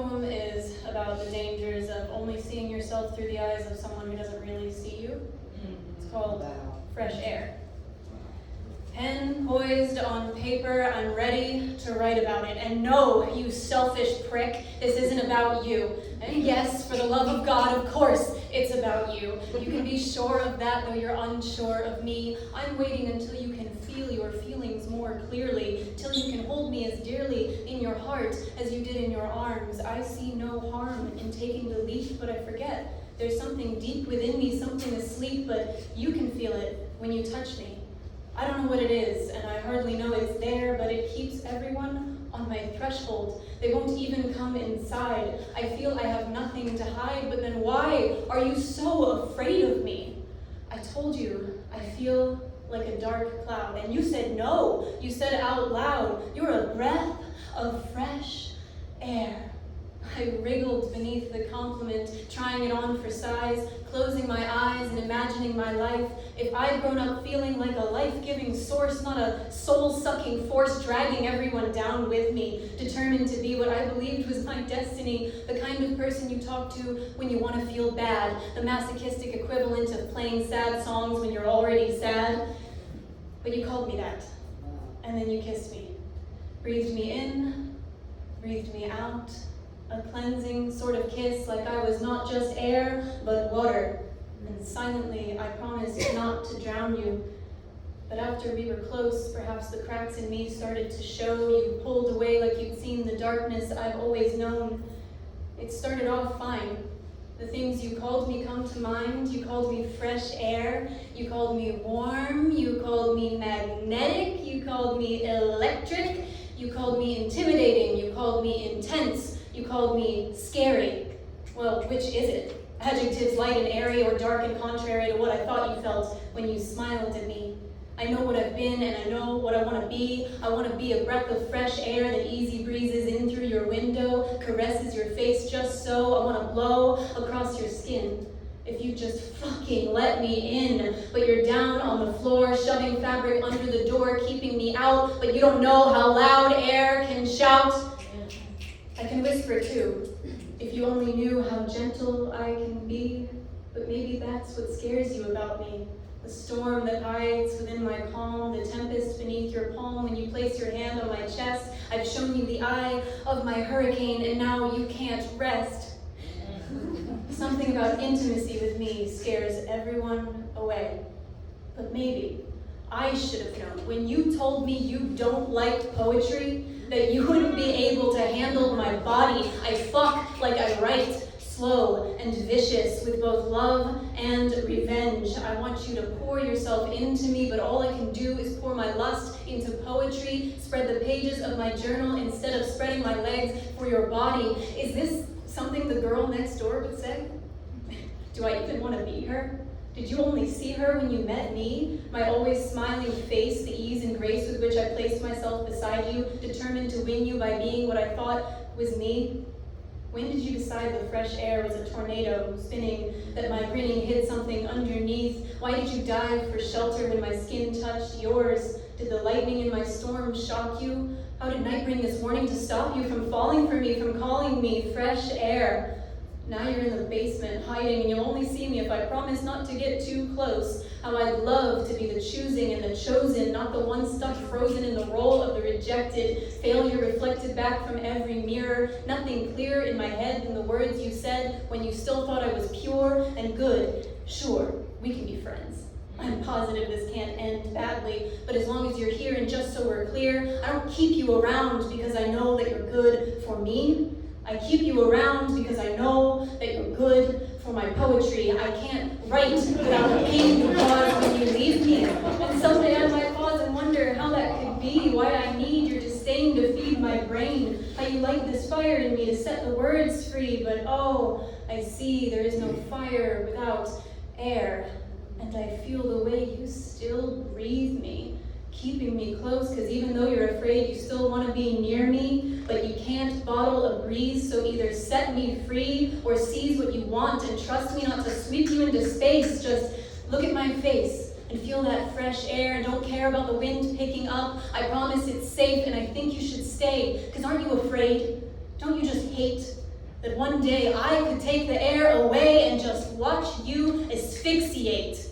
poem is about the dangers of only seeing yourself through the eyes of someone who doesn't really see you. It's called Fresh Air. Pen poised on paper, I'm ready to write about it. And no, you selfish prick, this isn't about you. And yes, for the love of God, of course, it's about you. You can be sure of that, though you're unsure of me. I'm waiting until you can feel your feelings more clearly, till you can hold me as dearly in your heart as you did in your arms. I see no harm in taking the leap, but I forget. There's something deep within me, something asleep, but you can feel it when you touch me. I don't know what it is, and I hardly know it's there, but it keeps everyone on my threshold. They won't even come inside. I feel I have nothing to hide, but then why are you so afraid of me? I told you, I feel like a dark cloud, and you said no. You said out loud, you're a breath of fresh air. I wriggled beneath the compliment, trying it on for size, closing my eyes and imagining my life. If I'd grown up feeling like a life-giving source, not a soul-sucking force dragging everyone down with me, determined to be what I believed was my destiny, the kind of person you talk to when you want to feel bad, the masochistic equivalent of playing sad songs when you're already sad. But you called me that, and then you kissed me, breathed me in, breathed me out. A cleansing sort of kiss, like I was not just air, but water. And silently, I promised not to drown you. But after we were close, perhaps the cracks in me started to show. You pulled away like you'd seen the darkness I've always known. It started off fine. The things you called me come to mind. You called me fresh air. You called me warm. You called me magnetic. You called me electric. You called me intimidating. You called me intense. You called me scary. Well, which is it? Adjectives light and airy or dark and contrary to what I thought you felt when you smiled at me. I know what I've been and I know what I want to be. I want to be a breath of fresh air that easy breezes in through your window, caresses your face just so. I want to blow across your skin. If you just fucking let me in. But you're down on the floor, shoving fabric under the door, keeping me out. But you don't know how loud air can shout. I can whisper too, if you only knew how gentle I can be. But maybe that's what scares you about me. The storm that hides within my calm, the tempest beneath your palm. When you place your hand on my chest, I've shown you the eye of my hurricane, and now you can't rest. Something about intimacy with me scares everyone away. But maybe I should have known when you told me you don't like poetry, that you wouldn't be able to handle my body. I fuck like I write, slow and vicious with both love and revenge. I want you to pour yourself into me, but all I can do is pour my lust into poetry, spread the pages of my journal instead of spreading my legs for your body. Is this something the girl next door would say? Do I even want to be her? Did you only see her when you met me? My always smiling face, the ease and grace with which I placed myself beside you, determined to win you by being what I thought was me? When did you decide the fresh air was a tornado spinning, that my grinning hid something underneath? Why did you dive for shelter when my skin touched yours? Did the lightning in my storm shock you? How did night bring this warning to stop you from falling for me, from calling me fresh air? Now you're in the basement, hiding, and you'll only see me if I promise not to get too close. How I'd love to be the choosing and the chosen, not the one stuck frozen in the role of the rejected. Failure reflected back from every mirror. Nothing clearer in my head than the words you said when you still thought I was pure and good. Sure, we can be friends. I'm positive this can't end badly, but as long as you're here and just so we're clear, I don't keep you around because I know that you're good for me. I keep you around because I know that you're good for my poetry. I can't write without the pain you cause when you leave me. And someday I might pause and wonder how that could be, why I need your disdain to feed my brain, how you light this fire in me to set the words free. But oh, I see there is no fire without air. And I feel the way you still breathe me, keeping me close, because even though you're afraid, you still want to be near me, but you can't bottle a breeze, so either set me free or seize what you want and trust me not to sweep you into space. Just look at my face and feel that fresh air and don't care about the wind picking up. I promise it's safe and I think you should stay, because aren't you afraid? Don't you just hate that one day I could take the air away and just watch you asphyxiate.